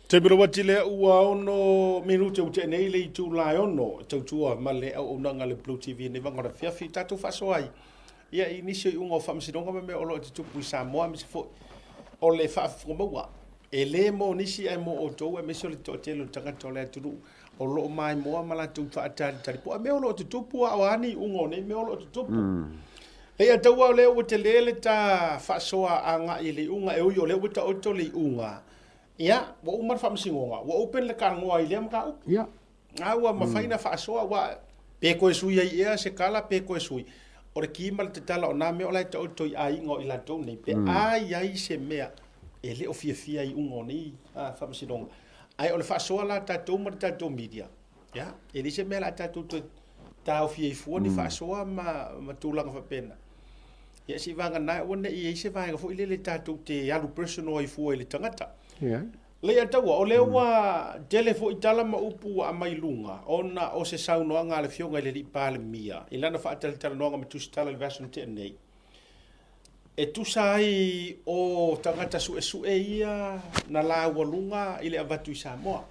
Te miro wati le ua ono minuti o te nei le i tū lai ono, tau tua ma le au unanga le Blue TV ne wangara whiawhi tatu whaso ai. Ia i nisio i unga o whamasironga me me olo te tupu i Samoa, me se fo o le whaafunga maua. E le mo nisi ai mo o tau e me se o le to telo tangata o le aturu o lo mai moa mala tu whaatari tari po. A me olo te tupu a wani unga o ne me olo te tupu. Le a tau au leo o te lele ta whasoa a nga i le unga e ui o leo o ta oto le unga. Ia, wa umar whamsingonga, wa open le ka ngoa i lea mga upu. Ia. Nga ua mawhaina whaasoa, wa peko e sui ai ea se kala peko e sui. O re kima te tala o nā mea o lai tau toi a ingo i la tau nei. Pe ai ai se mea, e le o fia i ungo ni, whamsingonga. Ai o le whaasoa la tatou ma tatou media. Ia, e li se mea la tatou toi tau fia i fua ni whaasoa ma tūlanga whapena. Ia si vanga nai, wana i eise vanga fo i le tatou te alu personal i fua i le tangata. Ia. Le ataua o le wa telefo i tala ma upu a mai lunga ona o se sauno anga le fionga le pale mia i lana fa tala tala no ma tu tala le version te nei e tu sai o tangata su e ia na la wa lunga i le avatu i Samoa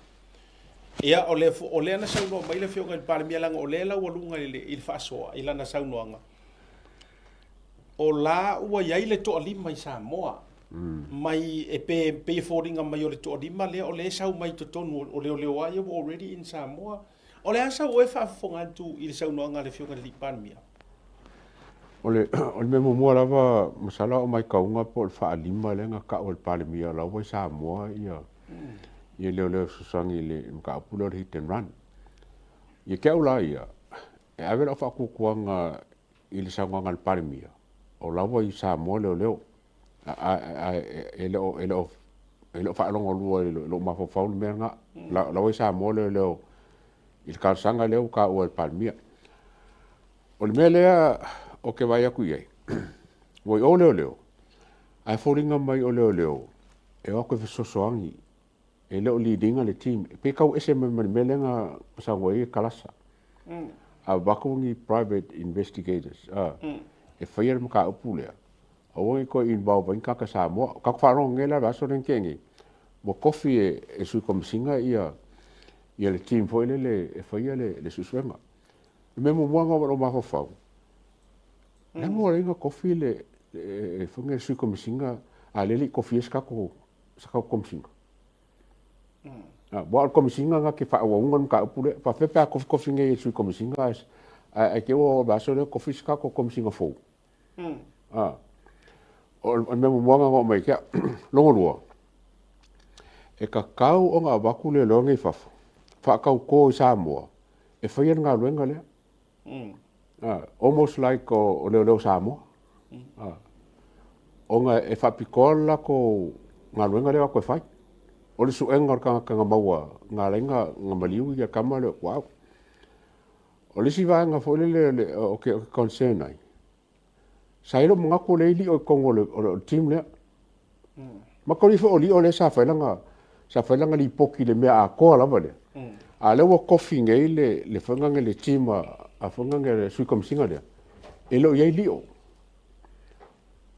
ia o le na sauno mai le fionga le pale mia langa o le la wa lunga i fa so i lana sauno anga o la ua ia le to ali mai Samoa mai e pe fordinga mai o le to lima le o le sau mai to tonu o le ai already in Samoa o le asa o e fa fonga tu i le sau no nga le fionga le panmia O le me mo lava masala o mai kaunga po le fa lima le nga ka o le pale mia la wa Samoa ia. Ia le susangi le ka pulo le hit and run. Ia ke ula ia. E ave la fa ku kuanga i le sau nga le pale mia. O la wa i Samoa le ele fa longo lua lo ma fo faul me nga la wa Samoa le il ka sanga le ka o palmia. O le mele o ke vai aku ai. Wo o le ai foringa mai o le e o ko so soangi e le leading le team pe ka o ese me mele nga sa ngoi kalasa a bakungi private investigators e fire mo ka upule o ko in bau ban ka Samoa ka fa ro ngela ba so ren kengi mo kofi e su komisinga ia le team foi le fire le susuenga me mo mo ngo ma fa na mo ringa kofi le e funga su komisinga a le kofi ska ko komisinga bo komisinga nga ke fa o ngon ka pule pa fe pa kofi nge su komisinga a ke o ba so le kofi ska ko komisinga fo o me mo ngo mai ke longo lua e ka kau o nga baku le longe fa kau ko Samoa e fa yer nga luenga le almost like o le Samoa o nga e fa pikola ko nga luenga le ko fa o le su enga ka maua nga lenga nga maliu ya kamale wow o le si va nga fo le o ke concern ai sailo mga ko le li o kongo le team le ma ko li fo li o le sa fa langa li poki le mea a ko la vale a le wo coffee ngai le fanga le team a fanga le sui komisinga le e lo ye li o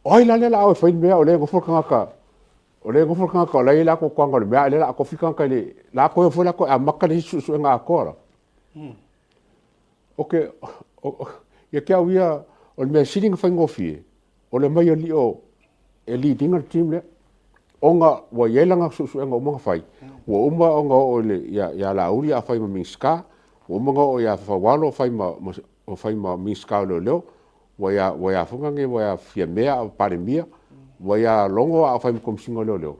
oi la o fa mea o le go fo ka o le go fo ka la ko kwanga le mea le la ko fika ka le la ko fo la ko a makka le su nga ko la okay ya ke awia o le mea sitting fa ngofie o le mai li o e leading the team le onga wa yelanga su nga mo fai wa uma onga o le ya la uri a fai ma miska wa uma o ya fa walo fai ma miska lo wa ya funga nge wa ya fia mea pare mia wa ya longo a fai kom singo lo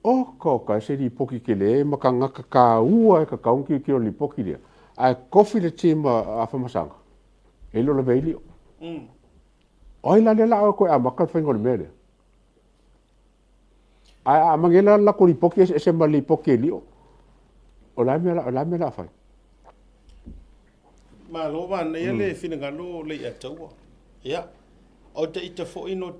o ko ka se di poki ke le ma ka ngaka ka ua ka kaunki ki li poki le a coffee le team a fa masanga e lo le veili oi la ko a makal fai ngol mele a mangela la ko li poki se ma li poki li o la me la fai ma lo va ne le fina ngalo le ataua ia o te ita fo ino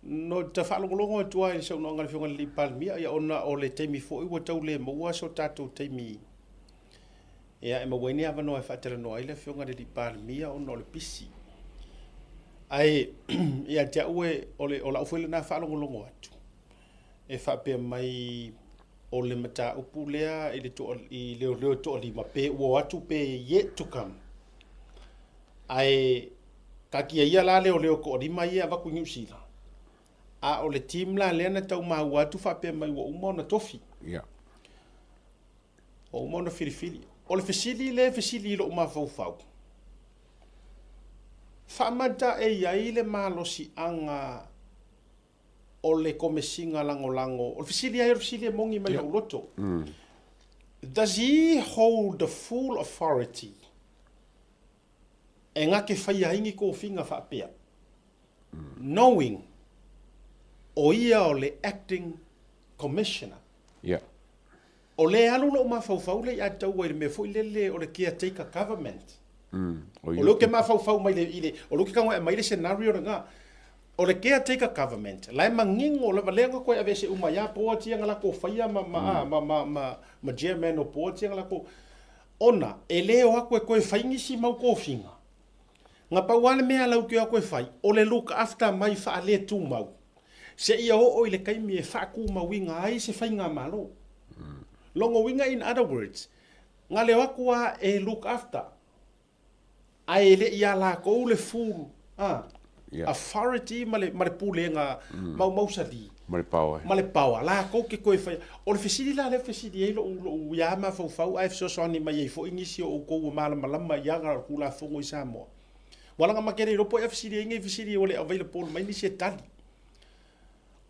no ta fa longo tua i so no ngal fionga li palmia ia ona o le temi fo i wo tau le mo so tatu temi ia e mo weni ava no e fa tele no ile fionga li palmia ona le pisi ai ia te ue o la ufele na fa longo atu e whapea mai o le mata upu lea i leo to li ma pe o atu pe yet to come. Ai ka kia ia la leo ko ri mai ava ku New Zealand. A o le team la lea na tau mau atu whapea mai wa uma na tofi. Yeah. O uma na filifili. O le fesili lo uma fau. Whamata e iai le malosi anga o le komesinga lango. O le fesili e mongi mai au loto. Does he hold the full authority? E ngā ke whaia ingi ko whinga whapea. Knowing o ia o le acting commissioner. Yeah. O le alu lo mawhau le a tau ai me fo lele o le caretaker government. O lo ke mawhau mai le ile. O lo ke kango e mai le scenario nga. O le caretaker government. Lai mangingo le valenga koe avese umaya poa tianga la ko whaia ma chairman o poa tianga la ko. Ona, e leo ako e koe whaingisi mau ko whinga. Nga pauane mea lau ke a koe whai. O le look after mai wha le tu mau. Se ia o le kaimi e whaku mawinga ai se whainga malo. Longo winga in other words. Nga leo ako a e look after. Ai le ia la ko le full. Authority ma le pule nga mau sali. Ma le pawa. Ma le pawa. La ko ke koe whai. O le fesiri la le fesiri e lo ia ma fau ai so ni mai e fo ingisi o ko malama yanga kula fongo i Samoa. Wala nga makere ropo e fesiri inge fesiri o le available mai ni se tali.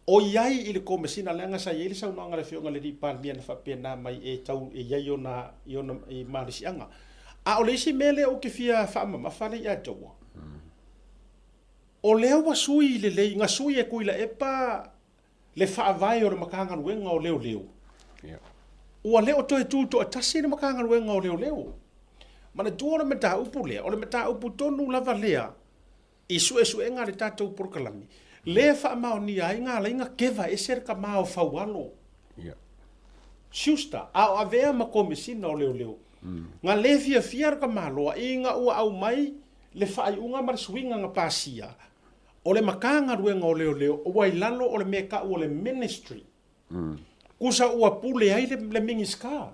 O iai i le komesina lenga sa iei le sau nanga le fionga le di palmia na whapena mai e tau e iai o na i marisianga. A o le isi mele o ke fia whaama mawhale i ataua. O leo wa sui le lei, nga sui e kuila e pa le whaavai o le makanga ruenga o leo. Ua leo toe tūto a tasi le makanga ruenga o leo. Mana tua le mata upu lea, o le mata upu tonu lava lea, i su e ngā le tātou porkalami. Le wha mao ni ai ngā inga kewa e ser ka mao whaualo. Siusta, a avea ma komesina o leo. Ngā le fia ka maloa, i ngā ua au mai, le whaai unga mara swinga ngā pāsia. O le makanga ruenga o leo, o wai lalo o le meka o le ministry. Kusa ua pule ai le mingiska.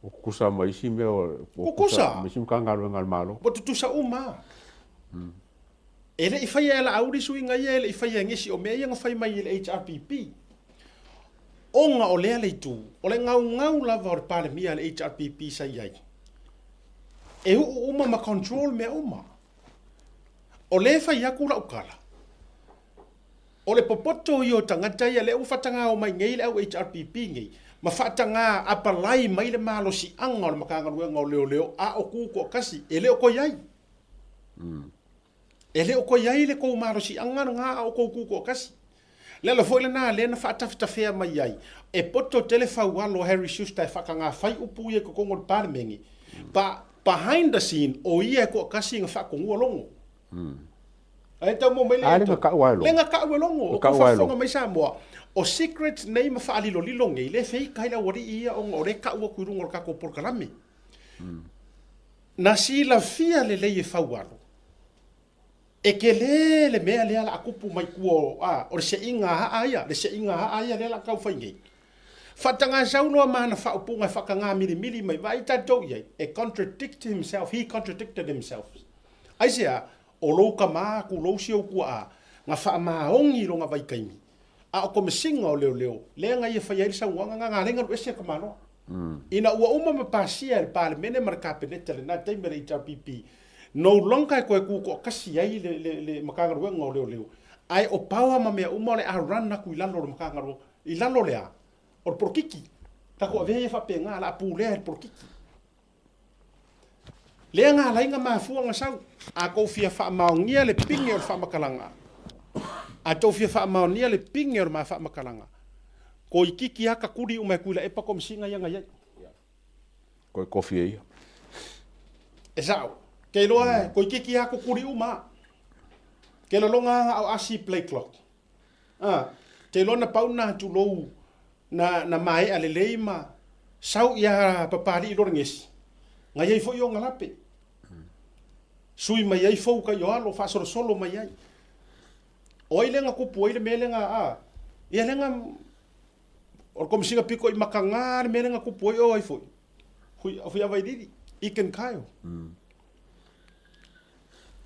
O kusa mai isi mea o kusa. Mai isi mkanga ruenga al malo. O tutusa uma. Ele i whaia e la auri suinga ia, ele i whaia ngesi o mea ianga whai mai i le HRPP. Onga o lea leitu, o le ngau lava o le palemia le HRPP sa iai. E uma ma control mea uma. O le whai aku la ukala. O le popoto i o tangata ia le uwhatanga o mai ngei le au HRPP ngei. Ma whatanga apalai mai le malo si anga o le makanga ruenga o leo a o kuko kasi, e leo ko iai. E leo ko iai le kou malo si anga nga o kou kuko kasi. Lelo foi le na le na whaatawhitawhea mai iai. E poto tele whaualo Harry Schuster e whakanga whai upu ia ko kongo le pāremengi. Behind the scene, o ia ko kasi nga whakongua longo. Ai tau mo mele. Ale nga kauailo. Le nga kauailongo. O ka whafonga mai Samoa. O secret nei ma whaalilo lilonge. Le fei kaila wari ia o re kaua kuirungo le kako porkalame. Na si la fia le lei e whaualo. E ke le mea le ala akupu mai kua o le se inga haaya. Le se inga haaya le ala kau whaingei. Whatanga saunoa mana whaupunga whakanga mili mai vai tatou iai. E contradicted himself. He contradicted himself. Aisea, o louka maa ku lousi au kua a. Nga wha maongi ronga vai kaimi. A o komesinga o leo. Lea ngai e whaiairi sa uanga ngā renga ruesia ka manoa. Ina ua uma me pasia le pale mene maraka peneta le nā teimere i TPP. No longa e koe kuko kasi ai le makanga ruenga o leo. Ai o paua ma mea uma le a rana ku ilalo le makanga ruenga. Ilalo lea. O porkiki. Tako avea e whapenga la apulea le porkiki. Lea ngā lainga mafua ngā sau. A kou fia whaamaongia le pinge o le whaamakalanga. A tau fia whaamaongia le pinge o le whaamakalanga. Ko i kiki haka kuri umai kuila epa komisinga ianga iai. Ko kofi ia. E sao. Kei loa ko i kiki haka kuri uma. Kei lo longa au asi play clock. Kei lo na pauna tu lou na mai ale leima. Sau ia papari i lor ngesi. Nga iai fo i o ngalape. Sui mai ai fo ka yo alo fa solo mai ai. O ile nga kupu ile me lenga ia lenga O kom singa piko I makanga me nga ku poi o ai foi. Hui avai didi. Iken kaio.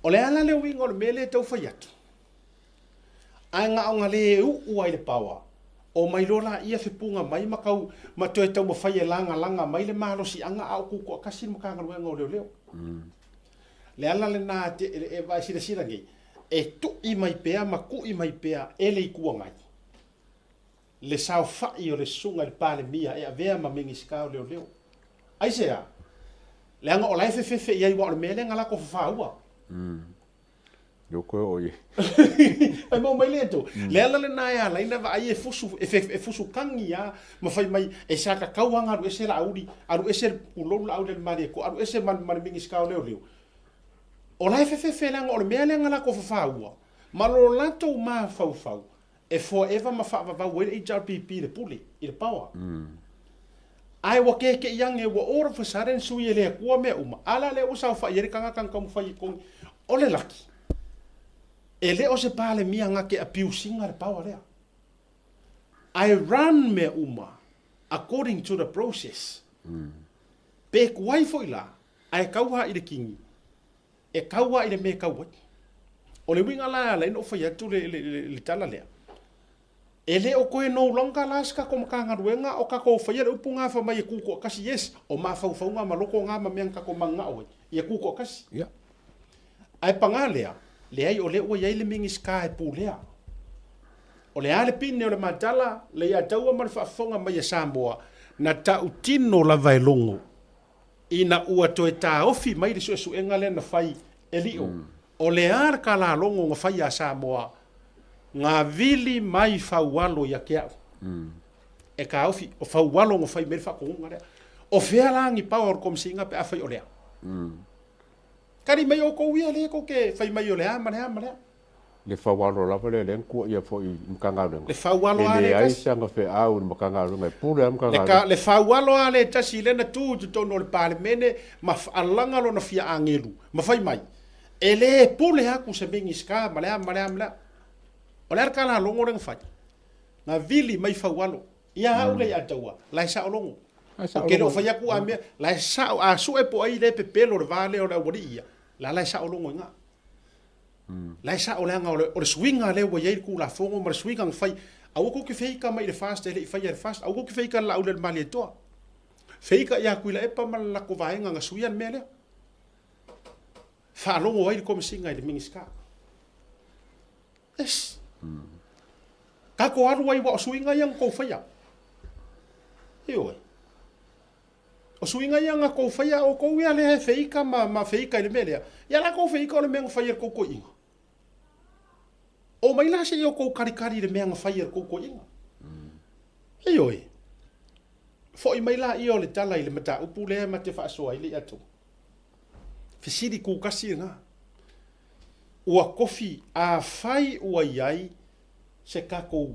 O le ala le winga o le mele tau fai atu. Ai nga o ngale u ai le pawa. O mai lola ia whipunga mai makau ma toe tau mawhai e langa mai le mahalo si anga au kuko a kasi makanga luenga o leo. Le ala le nā te e vai sira ngi. E tu I mai pea ma ku I mai pea e le ikua ngai. Le sao fai o le sunga le pale mia e a vea ma mingi skao leo. Ai sea. Le anga o lai fefe iai wa o le mele ngala ko faua. Yo ko o ye. Ai mo mai le to. Le ala le na ya la ina va ai e fusu kangi ya ma fai mai e saka kauanga ru ese la audi, aru ese pulo la audi mari ko aru ese man mingi skao leo. O lai fefe langa o le mele ngala ko faua. Ma lo lato ma fau. E forever ma fa va we HRPP le puli I le power. Ai wa ke yang e wa ora fa saren sui le ko me uma. Ala le usa fa yeri kanga kan kom fa ko ole laki. E le o se pale mia nga ke apiu singa le power le. I run me uma according to the process. Pe kwai foi la. Ai kauha I le kingi. E kauha I le me kauha. O le winga la no fa ya tu le tala le. Ele o koe no longa laska ko makanga ruenga o ka ko faia upunga fa mai ku ko kasi yes o ma fa nga ma loko nga ma menga ko manga o ia ku ko kasi ya ai pangalea le ai o le o ia le mingi sky pulea o le ale pin o le matala le ia tau ma fa fonga mai Samoa na ta utino la vai longo ina ua to ta ofi mai le su enga le na fai elio o le ar kala longo nga fai a Samoa ngā vili mai faualo ia ke au. E ka ofi, o faualo ngā fai meri whakonga rea. O whea langi power kom singa pe a fai o lea. Kari mai o kou ia lea ko ke fai mai o lea, manea. le fawalo lava le lenku ia fo I mkanga Le faualo ale le ai kasi. sanga fe au mkanga runga pule mkanga Le faualo ale tasi lena tu tono le palemene ma alanga lo na fia angelu. Ma fai mai. Ele pule haku se mingi ska malea. Oler kala longo reng fai. Na vili mai faualo. Ia hau le ataua. Lai sa longo. Ke lo fai aku amia. Lai sa a su e po ai le pepelo le vale o le wari ia. Lai sa longo nga. Lai sa o le anga o le swinga le wa yei ku la fongo ma swinga fai. Au ko ke fei ka mai le fast le fai le fast. Au ko ke fei ka la le mali to. Fei ka ia ku la e pa mal la ko vaenga nga suian mele. Fa longo ai ko singa le mingiska. Es. Ka ko aru ai wa suinga yang ko faya. Io. O suinga yang ko faya o ko ia le feika ma feika le mele. Ya la ko feika le meng faya ko inga. O mai la se yo ko kari le meng faya ko inga. Io. Fo I mai la io le tala le mata upu le mate fa so ai le atu. Fisiri ku kasi nga. Ua kofi a fai ua iai se kako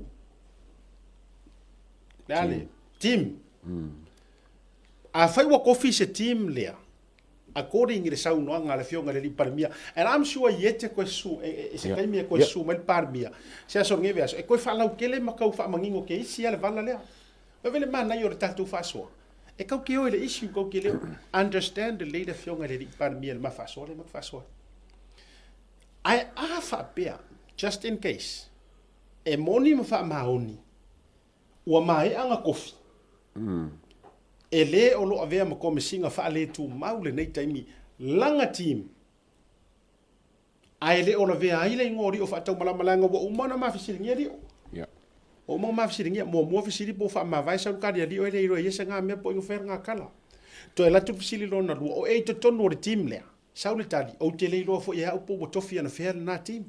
dale team a fai ua kofi se team lea according le sau noanga le fionga le li parmia and I'm sure yete ko su se kai mi ko su mal parmia se so ngeve aso e ko fa lau kele ma kau fa mangingo ke isi ale vala lea e vele mana yo tatu fa so e kau ke o le issue ko ke le understand the leader fionga le li parmia ma fa so le ma fa so ai afa pea just in case e moni ma fa maoni ua mai anga kofi e le o lo avea ma kome singa fa le tu maule nei taimi langa team ai le o lo vea ai le ngori o fa tau malamalanga wa umana ma fisiringia dio o ma fisiringia mo fisiri po fa ma vai sa ka dia dio ele iro yesa nga me po infer nga kala to ela tu fisili lo na o e to tono de team le saule tali o te le lo fo ia upo o tofi na fer na team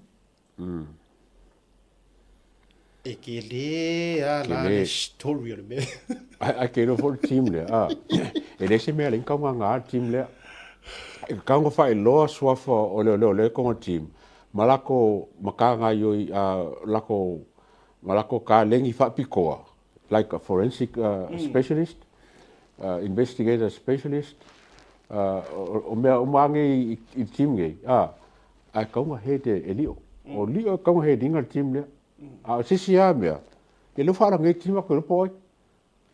e ke le ala le story o me ai ke no for team le e le se me le ka nga team le ka ngo fa lo so fo o le ko team malako makanga yo malako ka lengi fa pikoa like a forensic specialist investigator specialist o mangi I team ge ai ka nga he te elio o lio ka nga he dinga team le a sisia me e lo fara ngai team ko lo poi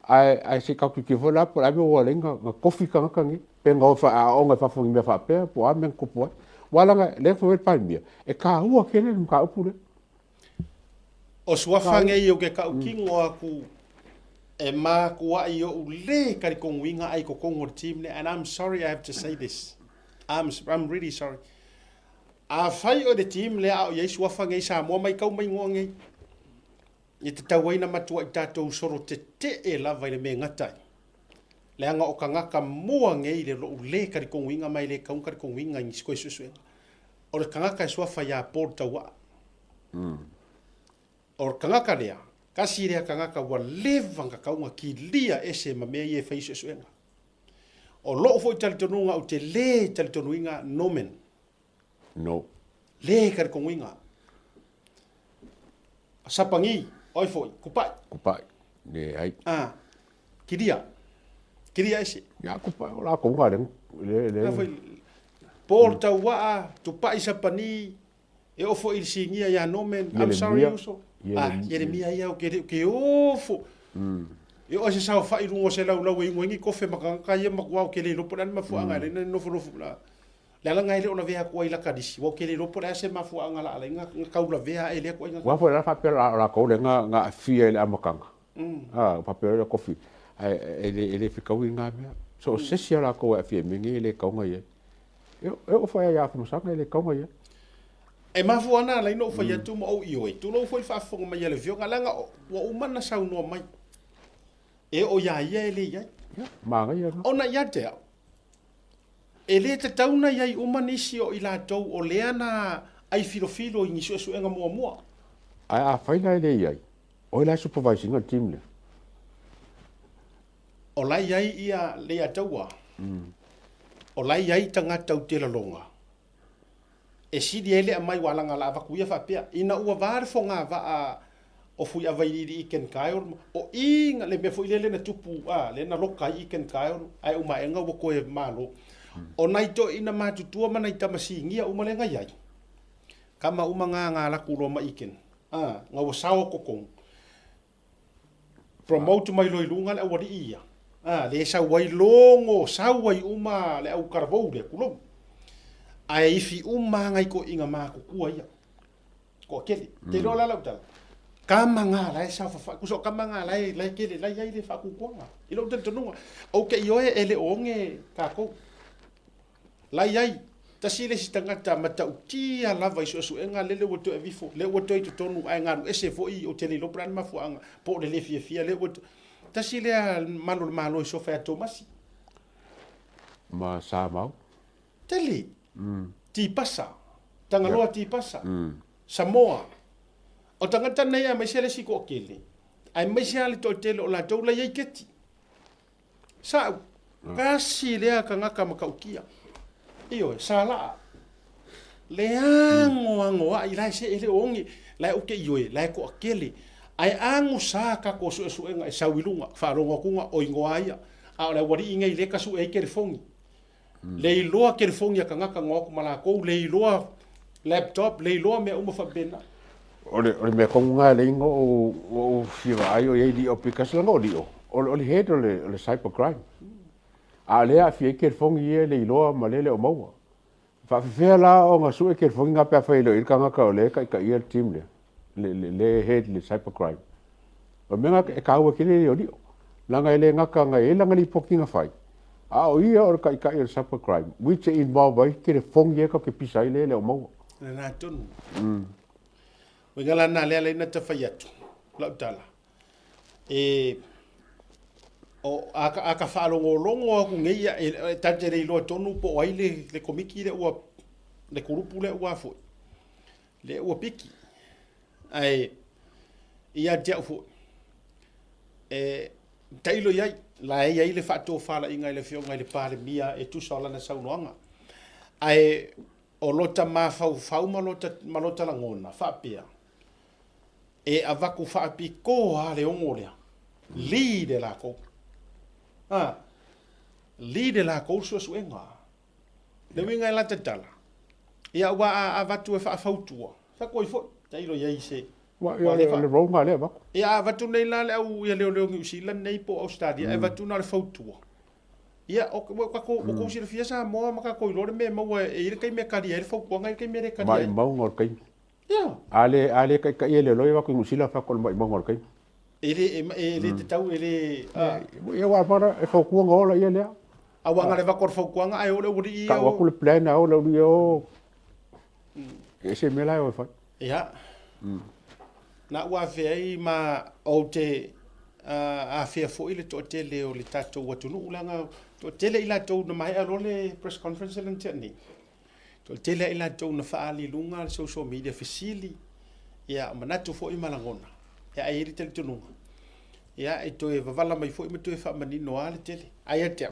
ai se ka ki vola por ai o lenga nga kofi ka nga ngi pe nga fa a o nga fa fu me fa pe po a men ko po wala nga le fo Palmia e ka ua kele ka upule o suafange i o ke ka ukingo aku e mā kua i o ule kari konguinga ai ko kongo team ne, and I'm sorry I have to say this. I'm really sorry. A whai o de team le au iei suafange i sa mua mai kau mai ngonge. I te tau waina matua i tātou soro te e lava i le me ngatai. Le anga o ka ngaka mua ngei le lo ule kari konguinga mai le kaung kari konguinga i skoe susuenga. O le kangaka e suafa ia porta wa. O le kangaka lea. Kasi rea kangaka wa levanga kaunga ki lia ese ma mea ie faiso suenga. O loo fo i talitonunga o te le talitonuinga nomen. no Le kari konguinga. Sapangi, oi foi, kupai. kupai ne ai Kiria. Kiria ese. ya kupai la ko nga le Foi Paul tau waa, tupai sapani, e ofo il singia ya nomen. I'm sorry also. Jeremia ia o ke ofo. E o se sa fa i rungo se lau lau e ngi kofe makanga ia makwa ke le lopo dan mafuanga le no fo la. La la ngai le ona vea ko ila kadisi. Wo ke le lopo da se mafuanga la nga kaula vea e le ko nga. wa fo la fa pe la ko le nga fie le amakanga pa pe le kofi ele fika winga me so se sia la ko fie mingi le ko nga ye o fa ya fa masaka le ko nga ye E mafuana la ino fa ya tu mo i oi. Tu no foi fa fo ma ya le vio nga wa umana sa no mai. E o ya ia le ia. ma nga ye Ona ia te au. E le te tauna iai umanisi o i la tau o leana ai filo i nisu esu enga mua mua. a faina le ye o la supervising a team le O lai iai ia le a taua. O lai iai tangata u te lalonga. E sidi ele a mai walanga la avakuia fa pia. Ina ua vare fo ngā va a o fui a vairiri i ken kaio. O inga le me fo ilele na tupu le na loka i ken kaio. Ai uma enga ua koe malo. O nai to ina mātutua mana i tamasi ngia umalenga iai. Kama uma ngā laku roma iken. Ngā wa sawa kokong. Promote mai loi lunga le awari ia. Le sa wai longo, sa wai uma le au karavou le kulong. Ai ifi uma ngai ko inga mā kukua ia. Ko kele. Te rola lau tala. Kama ngā lai sa fa kuso kama ngā lai kele lai ai le fa kukua. Ilo tala tonunga. Ok ioe ele onge kako. Lai ai. Tasi le si tangata mata utia lava iso su enga lele woto e vifo. Le woto i tonu ai ngaru ese fo i o tele lo pran mafuanga. Po le fia le woto. Tasi le malo iso fa tomasi. ma sa mau Tele. Ti pasa. Tangaloa ti pasa. Samoa. O tangata nei a maisele si ko kele. Ai maisele to tele o la taula ye keti. Sa kasi le ka ngaka makaukia. Iyo sala. Le ango ai lai se ele ongi. Lai o ke iyo lai ko kele. Ai angu sa ka ko su enga e sawilunga fa rongo kunga o ingoaia. A le wari inga ile ka su e ke fongi. Le iloa ke fongi ka ngaka ngok mala ko le iloa laptop le iloa me uma fa bena. Ole me konga le ingo o fiwa ai o ye di opikas la no di ole head ole cybercrime a le a fie ke fongi le iloa malele o maua fa fe la o nga su ke fongi nga pa fa ilo il kanga ka ole ka ia team le head le cybercrime o menga e ka wa ke le o di langa ele nga ka nga e langa li pokinga fai a o ia o ka ia cybercrime which involve ai ke fongi ka ke pisai le o maua Na tonu. Wengala na le na ta faiatu. La tala. O aka fa longo ku ngeia e tantere lo tonu po ai le komiki le ua le kurupu le ua fo. Le ua piki. Ai ia dia fo. Tailo yai la ai le fato fala inga le fio ngai le pale mia e tu sala na saunoanga. Ai o lota mafau malota la ngona fa pia e avaku fa piko a le ongolia lide la ko lide la ko su enga le winga la tatala ia wa avatu e fa fautua fa ko fo tailo ye se wa le ro nga le ba ia vatu nei la le au ia leo New Zealand nei po Australia e vatu na le fautua ia o ko si le fia sa mo ma ka ko lo me mo e kai me ka dia le fau ko ngai kai me re ka mai dia mau ngor kai ia ale kai ele lo wa ko New Zealand fa ko mai mau ngor kai ele te tau ele ia wa para e fau ko ngola ia le awa ngale va kor fau ko nga ai o le uri ka wa ko le plan au lo dio e se me la o fa ia na wa fe ai ma o te a fe fo ile to te le o le tato wa tunu ulanga to te le ila to na mai alo le press conference le nteni to te le ila to na fa ali lunga le social media facili ia manatu fo i malangona ia ai ri te tunu ia e to e vala mai fo i me to e fa manino ale tele ai te